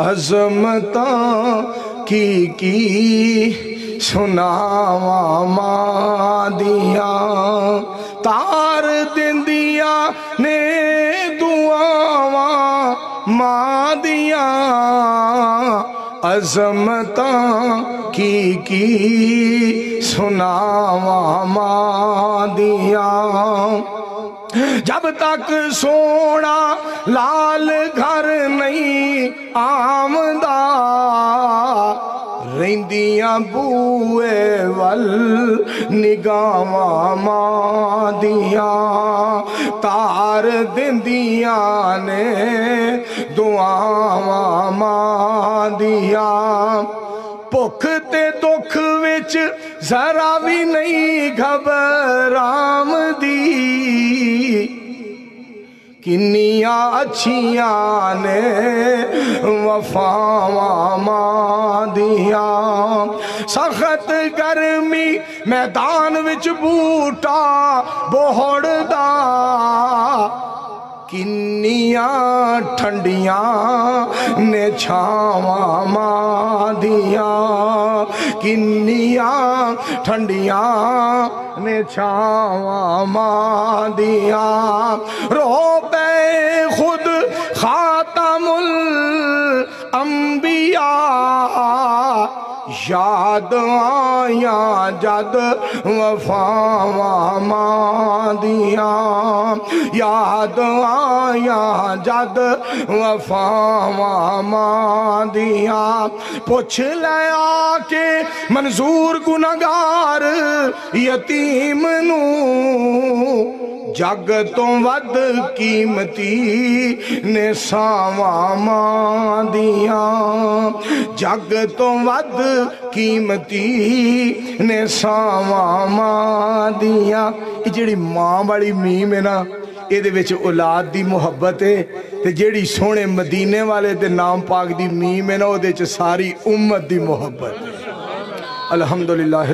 عظمتاں کی سناواں ماں دیاں تار دیندیاں نے دعاواں ماں دیاں عظمتاں کی سناواں ماں دیاں جب تک سونا لال گھر نہیں آمدہ رہندیاں بوئے ول نگاواں ماں دیاں تار دیندیاں نے دعاواں ماں دیاں بھوک تے دکھ وچ ذرا بھی نہیں گھبرامدی کنیاں اچھیاں نے وفاواں ماں دیاں سخت گرمی میدان وچ بوٹا بوہڑدا کنیاں ٹھنڈیاں نے چھاواں ماں دیاں کنیاں ٹھنڈیاں نے چھاواں ماں دیاں رو پے خود خاتم الانبیاء یاد آیاں جد وفاواں ماں دیاں یاد آیاں جد وفاواں ماں دیاں پوچھ لے آ کے منظور گنہگار یتیم نو جگ تو ود قیمتی نے ساواں ماں دیاں جگ تو ود قیمتی نے ساواں ماں دیاں یہ جڑی ماں والی میم ہے نا یہ دے وچ اولاد دی محبت ہے تے جڑی سونے مدینے والے دے نام پاک دی میم ہے نا وہ دے وچ ساری امت دی محبت ہے الحمدللہ